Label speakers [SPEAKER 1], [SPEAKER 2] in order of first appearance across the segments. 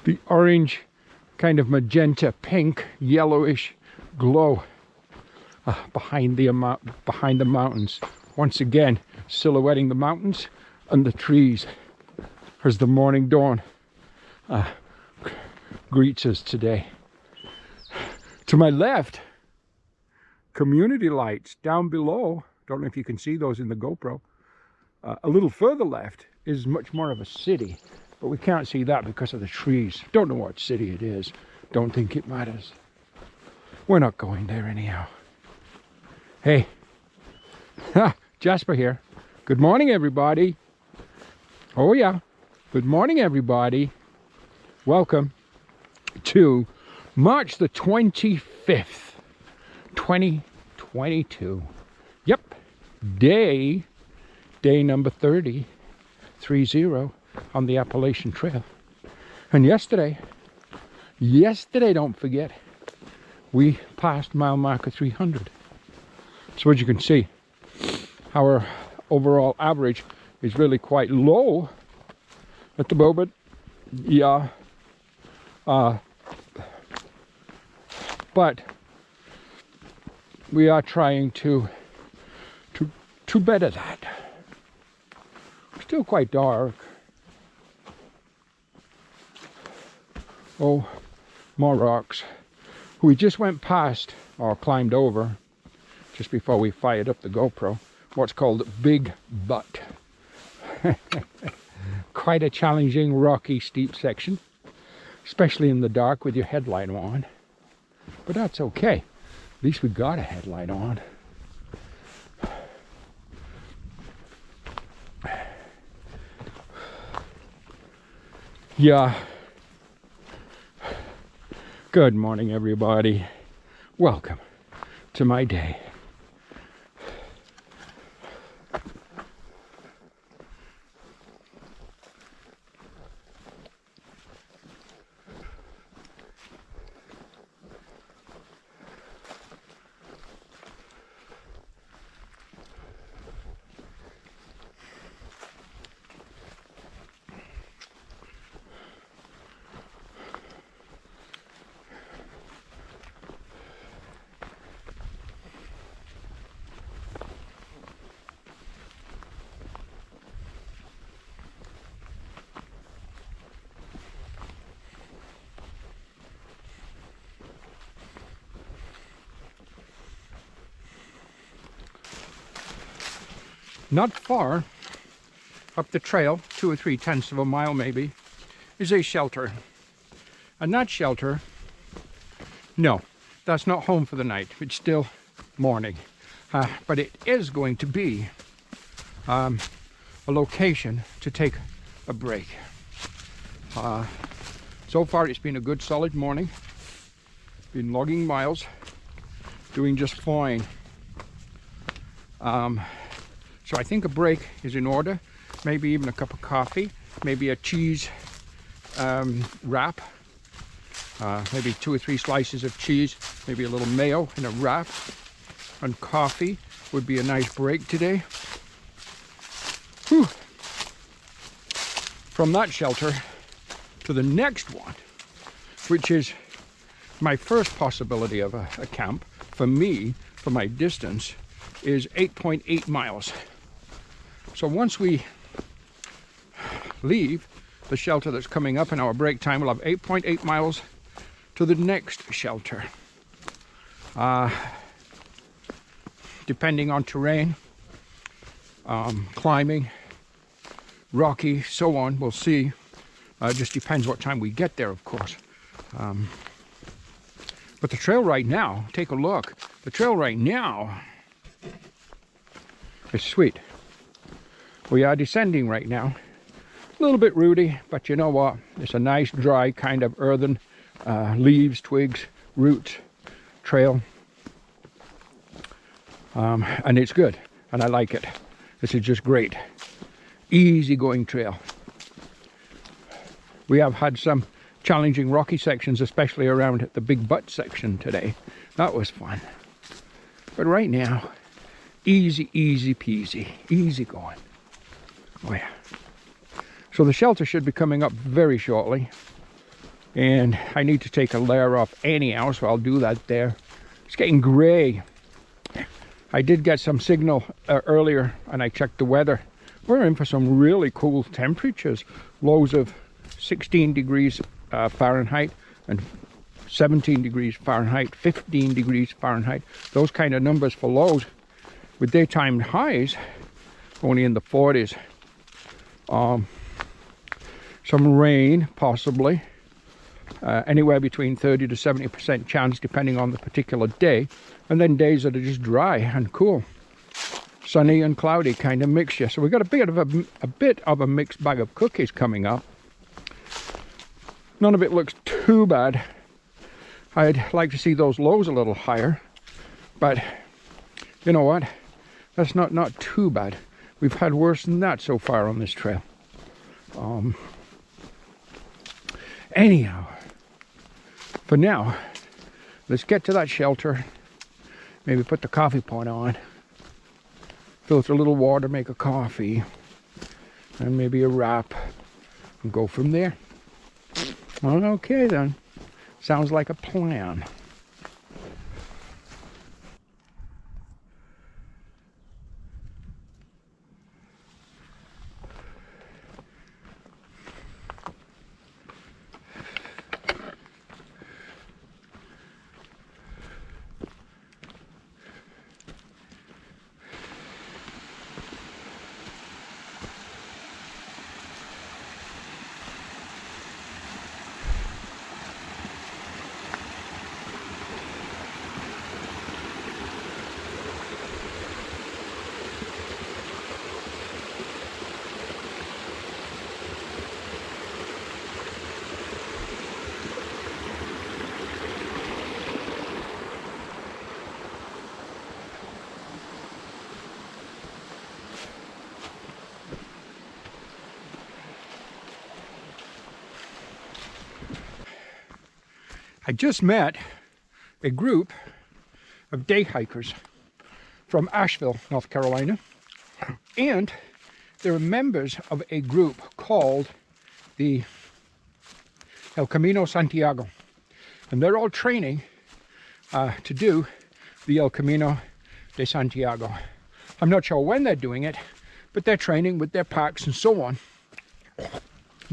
[SPEAKER 1] the orange, kind of magenta, pink, yellowish glow behind the mountains. Once again, silhouetting the mountains and the trees as the morning dawn greets us today. To my left, community lights down below. Don't know if you can see those in the GoPro. A little further left is much more of a city, but we can't see that because of the trees. Don't know what city it is. Don't think it matters. We're not going there anyhow. Hey, Jasper here. Good morning, everybody. Oh yeah, good morning, everybody. Welcome to March the 25th, 2022. Yep, day number 30 on the Appalachian Trail. And yesterday, don't forget, we passed mile marker 300. So as you can see, our overall average is really quite low at the moment. Yeah. But we are trying to better that. Still quite dark. Oh, more rocks. We just went past, or climbed over, just before we fired up the GoPro, what's called Big Butt. Quite a challenging, rocky, steep section, especially in the dark with your headlight on. But that's okay. At least we got a headlight on. Yeah. Good morning, everybody. Welcome to my day. Not far up the trail, 2 or 3/10 of a mile maybe, is a shelter. And that shelter, no, that's not home for the night. It's still morning. But it is going to be a location to take a break. So far it's been a good solid morning. Been logging miles, doing just fine. So I think a break is in order. Maybe even a cup of coffee, maybe a cheese wrap, maybe 2 or 3 slices of cheese, maybe a little mayo in a wrap, and coffee would be a nice break today. Whew. From that shelter to the next one, which is my first possibility of a camp for me, for my distance, is 8.8 miles. So once we leave the shelter that's coming up in our break time, we'll have 8.8 miles to the next shelter. Depending on terrain, climbing, rocky, so on, we'll see. Just depends what time we get there, of course. But the trail right now, take a look. The trail right now is sweet. We are descending right now. A little bit rooty, but you know what? It's a nice, dry, kind of earthen, leaves, twigs, roots trail. And it's good, and I like it. This is just great. Easy going trail. We have had some challenging rocky sections, especially around the Big Butt section today. That was fun. But right now, easy peasy, easy going. Oh yeah. So the shelter should be coming up very shortly. And I need to take a layer off anyhow, so I'll do that there. It's getting gray. I did get some signal earlier, and I checked the weather. We're in for some really cool temperatures. Lows of 16 degrees Fahrenheit and 17 degrees Fahrenheit, 15 degrees Fahrenheit. Those kind of numbers for lows, with daytime highs only in the 40s. Some rain, possibly. Anywhere between 30 to 70% chance, depending on the particular day. And then days that are just dry and cool. Sunny and cloudy kind of mixture. So we've got a bit of a mixed bag of cookies coming up. None of it looks too bad. I'd like to see those lows a little higher. But you know what? That's not too bad. We've had worse than that so far on this trail. Anyhow, for now, let's get to that shelter. Maybe put the coffee pot on. Filter a little water, make a coffee. And maybe a wrap. And go from there. Well, okay then. Sounds like a plan. I just met a group of day hikers from Asheville, North Carolina, and they're members of a group called the Camino Santiago, and they're all training to do the El Camino de Santiago. I'm not sure when they're doing it, but they're training with their packs and so on.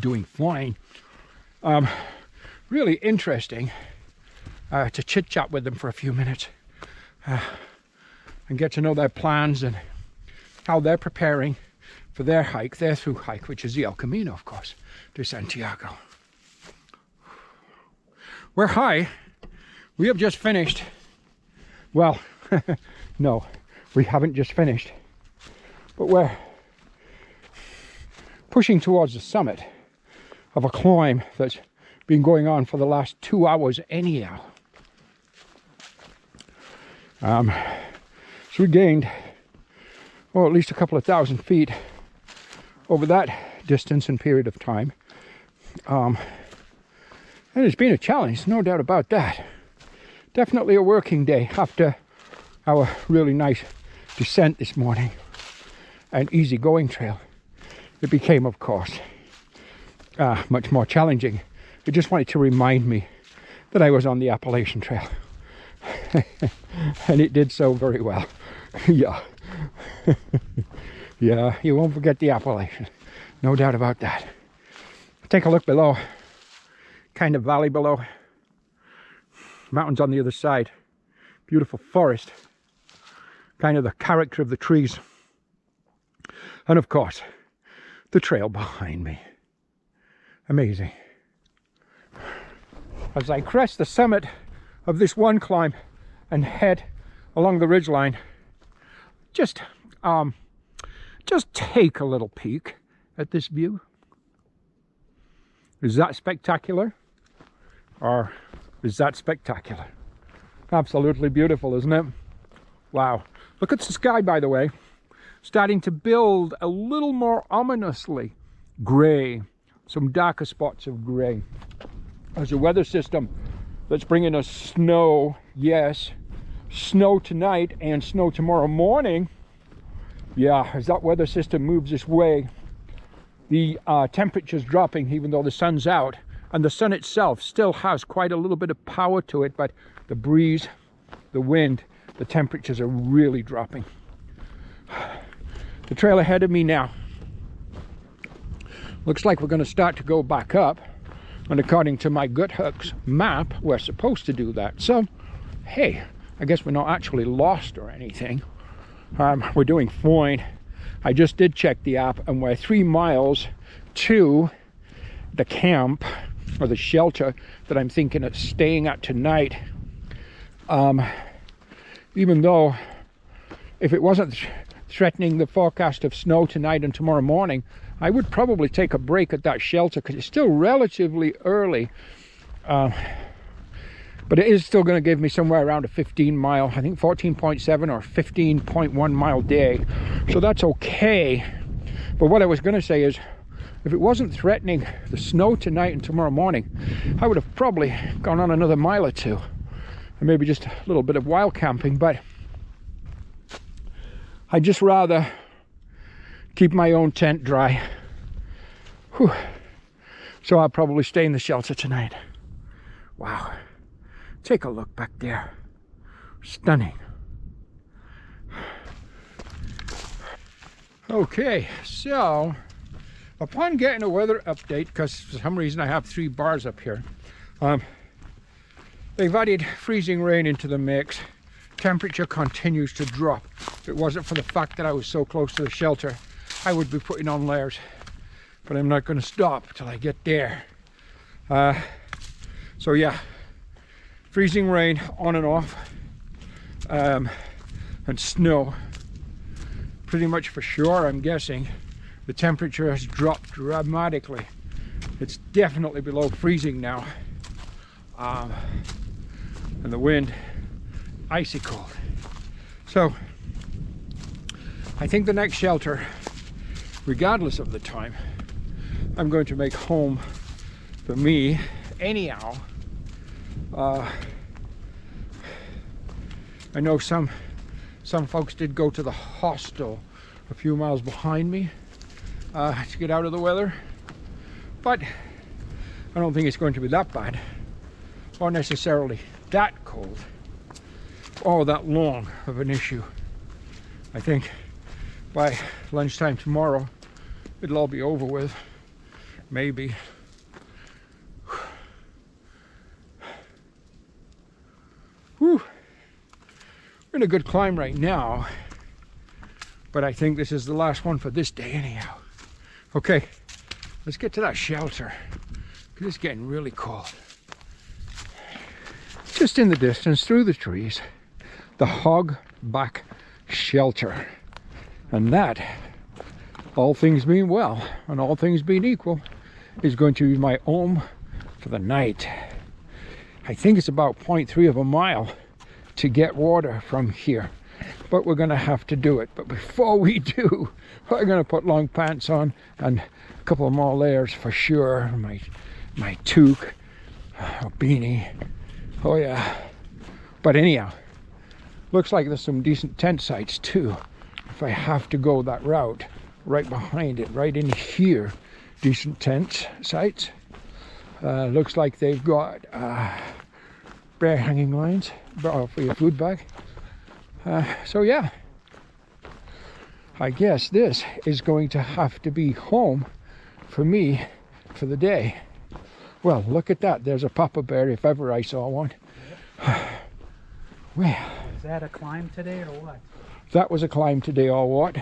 [SPEAKER 1] Doing fine. Really interesting to chit chat with them for a few minutes and get to know their plans and how they're preparing for their hike, their through hike, which is the El Camino, of course, de Santiago. We're high. We have just finished. Well, no, we haven't just finished, but we're pushing towards the summit of a climb that's been going on for the last 2 hours anyhow. So we gained, well, at least a couple of thousand feet over that distance and period of time. And it's been a challenge, no doubt about that. Definitely a working day after our really nice descent this morning and easy going trail. It became, of course, much more challenging. It just wanted to remind me that I was on the Appalachian Trail. And it did so very well. Yeah. Yeah, you won't forget the Appalachian. No doubt about that. Take a look below. Kind of valley below. Mountains on the other side. Beautiful forest. Kind of the character of the trees. And of course, the trail behind me. Amazing. As I crest the summit of this one climb and head along the ridgeline, just take a little peek at this view. Is that spectacular? Or is that spectacular? Absolutely beautiful, isn't it? Wow. Look at the sky, by the way. Starting to build a little more ominously gray. Some darker spots of gray. There's a weather system that's bringing us snow. Yes, snow tonight and snow tomorrow morning. Yeah, as that weather system moves this way, the temperature's dropping even though the sun's out, And the sun itself still has quite a little bit of power to it, but the breeze, the wind, the temperatures are really dropping. The trail ahead of me now looks like we're going to start to go back up, and according to my GutHooks map, we're supposed to do that. So, hey, I guess we're not actually lost or anything. We're doing fine. I just did check the app, and we're 3 miles to the camp, or the shelter that I'm thinking of staying at tonight. Even though if it wasn't threatening the forecast of snow tonight and tomorrow morning, I would probably take a break at that shelter because it's still relatively early. But it is still going to give me somewhere around a 15 mile, I think 14.7 or 15.1 mile day. So that's okay. But what I was going to say is, if it wasn't threatening the snow tonight and tomorrow morning, I would have probably gone on another mile or two. And maybe just a little bit of wild camping. But I'd just rather keep my own tent dry. Whew. So I'll probably stay in the shelter tonight. Wow. Take a look back there. Stunning. Okay, so upon getting a weather update, because for some reason I have 3 bars up here, they've added freezing rain into the mix. Temperature continues to drop. If it wasn't for the fact that I was so close to the shelter, I would be putting on layers, but I'm not going to stop till I get there. So yeah, freezing rain on and off, and snow. Pretty much for sure, I'm guessing. The temperature has dropped dramatically. It's definitely below freezing now. And the wind, icy cold. So, I think the next shelter, regardless of the time, I'm going to make home for me anyhow. I know some folks did go to the hostel a few miles behind me to get out of the weather, but I don't think it's going to be that bad or necessarily that cold or that long of an issue. I think by lunchtime tomorrow it'll all be over with, maybe. Whew. We're in a good climb right now, but I think this is the last one for this day anyhow. Okay, let's get to that shelter because it's getting really cold. Just in the distance, through the trees, the Hogback Shelter. And that, all things being well, and all things being equal, is going to be my home for the night. I think it's about 0.3 of a mile to get water from here, but we're going to have to do it. But before we do, we're going to put long pants on and a couple of more layers for sure. My toque, beanie. Oh yeah. But anyhow, looks like there's some decent tent sites too. If I have to go that route, right behind it, right in here, decent tent sites. Looks like they've got bear hanging lines for your food bag. So yeah, I guess this is going to have to be home for me for the day. Well, look at that. There's a papa bear if ever I saw one. Well,
[SPEAKER 2] is that a climb today or what?
[SPEAKER 1] That was a climb today or what?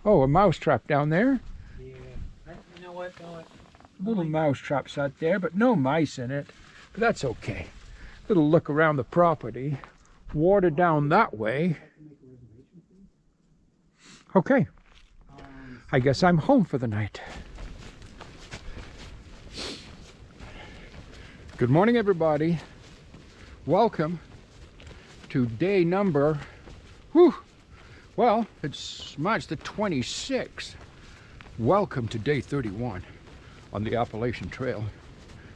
[SPEAKER 1] Oh, a mouse trap down there.
[SPEAKER 2] Yeah. You know what?
[SPEAKER 1] Little mouse traps out there, but no mice in it. But that's okay. Little look around the property. Water down that way. Okay. I guess I'm home for the night. Good morning, everybody. Welcome to day number, well, it's March the 26th. Welcome to day 31 on the Appalachian Trail.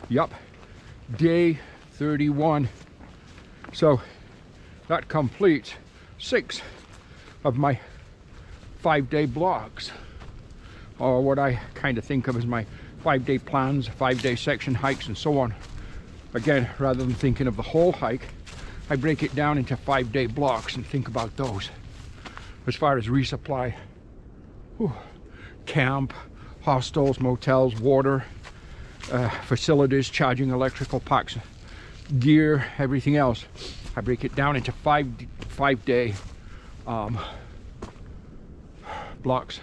[SPEAKER 1] Yup, day 31. So that completes 6 of my 5-day blogs, or what I kind of think of as my 5-day plans, 5-day section hikes and so on. Again, rather than thinking of the whole hike, I break it down into 5-day blocks and think about those. As far as resupply, camp, hostels, motels, water, facilities, charging electrical packs, gear, everything else. I break it down into 5-day blocks.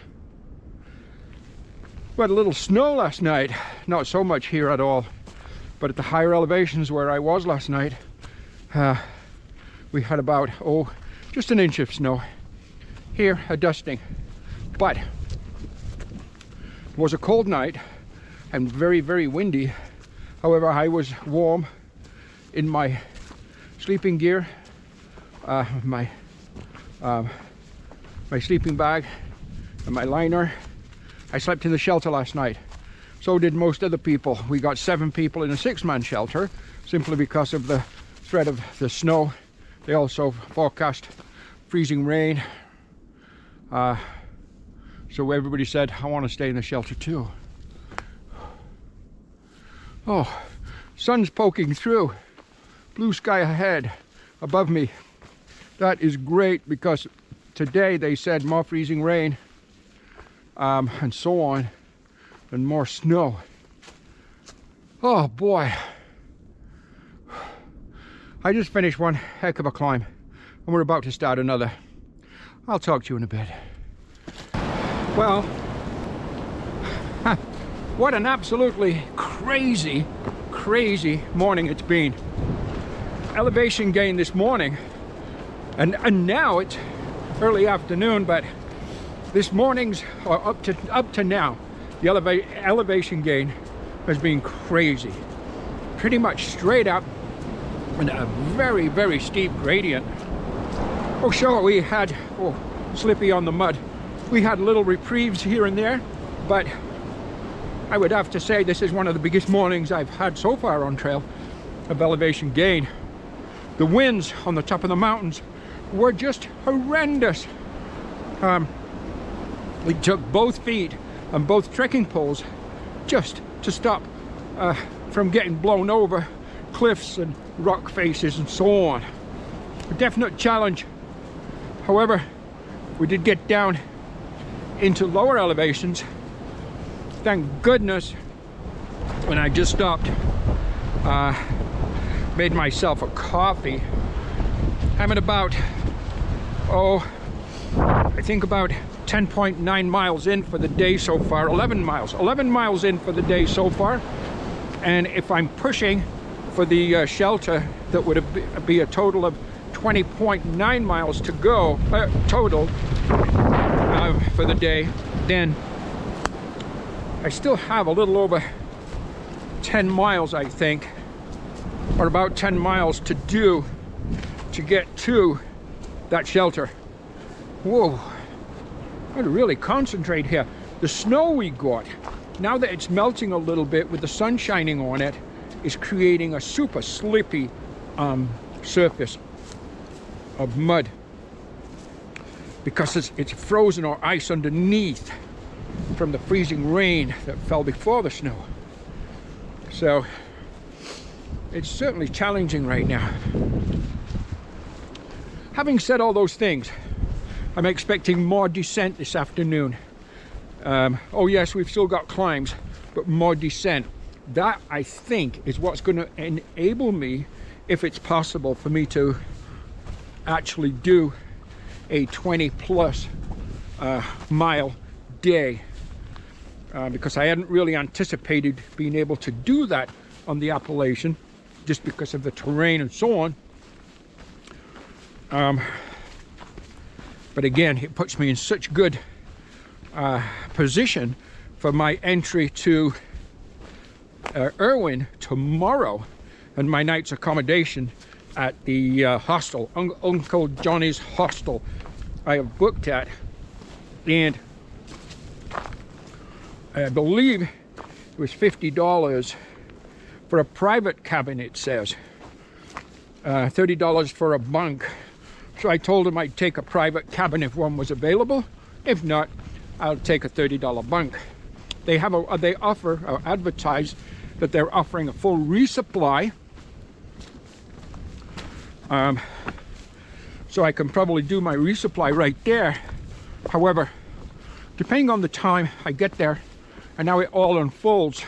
[SPEAKER 1] We had a little snow last night, not so much here at all, but at the higher elevations where I was last night, we had about, just an inch of snow. Here, a dusting. But it was a cold night and very, very windy. However, I was warm in my sleeping gear, my sleeping bag and my liner. I slept in the shelter last night. So did most other people. We got 7 people in a 6-man shelter simply because of the threat of the snow. They also forecast freezing rain. So everybody said, I want to stay in the shelter too. Oh, sun's poking through. Blue sky ahead, above me. That is great because today they said more freezing rain and so on, and more snow. Oh boy. I just finished one heck of a climb and we're about to start another. I'll talk to you in a bit. Well, what an absolutely crazy morning it's been. Elevation gain this morning, and now it's early afternoon, but this morning's, or up to now, the elevation gain has been crazy. Pretty much straight up and a very, very steep gradient. Oh sure, we had, slippy on the mud. We had little reprieves here and there, but I would have to say this is one of the biggest mornings I've had so far on trail of elevation gain. The winds on the top of the mountains were just horrendous. We took both feet and both trekking poles just to stop from getting blown over cliffs and rock faces and so on. A definite challenge. However, we did get down into lower elevations. Thank goodness. When I just stopped, made myself a coffee. I'm at about, I think about 10.9 miles in for the day so far. 11 miles in for the day so far. And if I'm pushing for the shelter, that would be a total of 20.9 miles to go total for the day. Then I still have a little over 10 miles, I think, or about 10 miles to do to get to that shelter. Whoa, I gotta really concentrate here. The snow we got, now that it's melting a little bit with the sun shining on it, is creating a super slippy surface of mud because it's frozen or ice underneath from the freezing rain that fell before the snow. So it's certainly challenging right now. Having said all those things, I'm expecting more descent this afternoon. Oh yes, we've still got climbs, but more descent. That, I think, is what's going to enable me, if it's possible, for me to actually do a 20+ mile day. Because I hadn't really anticipated being able to do that on the Appalachian, just because of the terrain and so on. But again, it puts me in such good position for my entry to Irwin tomorrow and my night's accommodation at the hostel, Uncle Johnny's Hostel I have booked at, and I believe it was $50 for a private cabin, it says. $30 for a bunk. So I told him I'd take a private cabin if one was available. If not, I'll take a $30 bunk. they offer or advertise that they're offering a full resupply. So I can probably do my resupply right there. However, depending on the time I get there and how it all unfolds,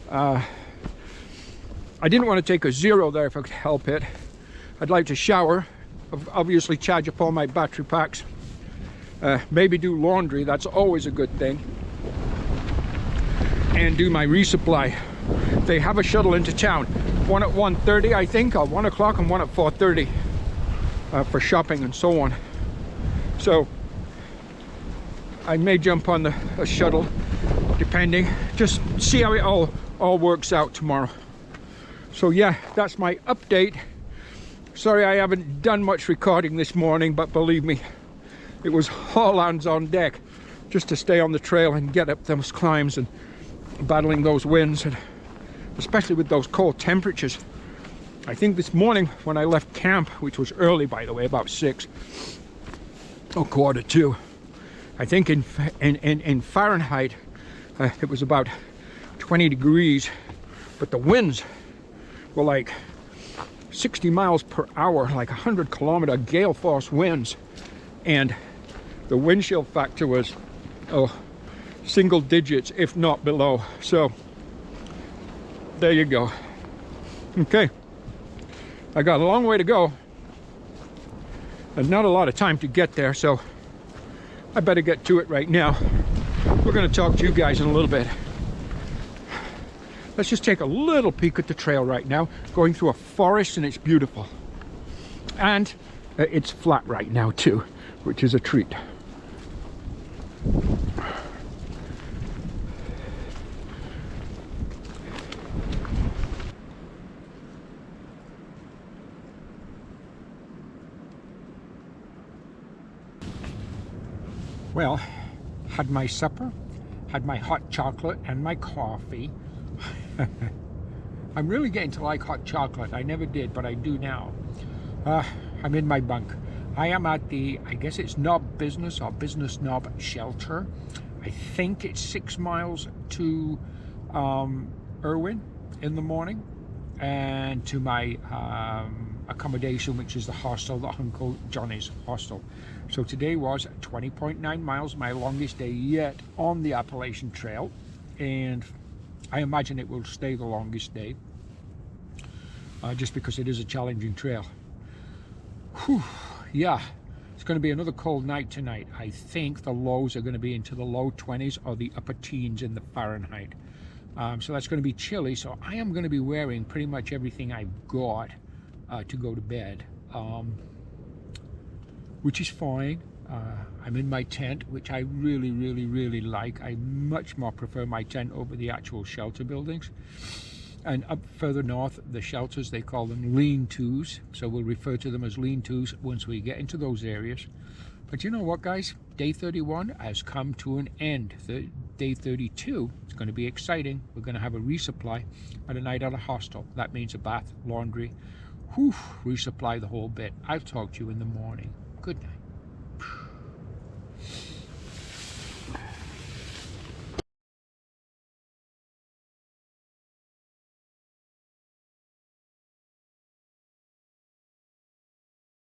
[SPEAKER 1] I didn't want to take a zero there if I could help it. I'd like to shower, obviously charge up all my battery packs, maybe do laundry, that's always a good thing, and do my resupply. They have a shuttle into town, one at 1:30 I think, or 1 o'clock, and one at 4:30 for shopping and so on. So I may jump on a shuttle, depending, just see how it all works out tomorrow. So yeah, that's my update. Sorry I haven't done much recording this morning, but believe me, it was all hands on deck just to stay on the trail and get up those climbs and battling those winds, and especially with those cold temperatures. I think this morning when I left camp, which was early by the way, about 6 or 1:45, I think in Fahrenheit it was about 20 degrees, but the winds were like 60 miles per hour, like 100-kilometer gale force winds, and the wind chill factor was single digits, if not below. So there you go. Okay, I got a long way to go and not a lot of time to get there, so I better get to it right now. We're going to talk to you guys in a little bit. Let's just take a little peek at the trail right now, going through a forest, and it's beautiful. And it's flat right now too, which is a treat. Well, had my supper, had my hot chocolate and my coffee. I'm really getting to like hot chocolate. I never did, but I do now. I'm in my bunk. I am at the, I guess it's Knob Business or Business Knob Shelter. I think it's 6 miles to Irwin in the morning, and to my accommodation, which is the hostel, the Uncle Johnny's hostel. So today was 20.9 miles, my longest day yet on the Appalachian Trail, and I imagine it will stay the longest day, just because it is a challenging trail. Whew, yeah, it's going to be another cold night tonight. I think the lows are going to be into the low 20s or the upper teens in the Fahrenheit. So that's going to be chilly, so I am going to be wearing pretty much everything I've got to go to bed, which is fine. I'm in my tent, which I really like. I much more prefer my tent over the actual shelter buildings. And up further north, the shelters, they call them lean-tos, so we'll refer to them as lean-tos once we get into those areas. But you know what, guys? Day 31 has come to an end. Day 32, it's going to be exciting. We're going to have a resupply and a night at a hostel. That means a bath, laundry, resupply the whole bit. I'll talk to you in the morning. Good night.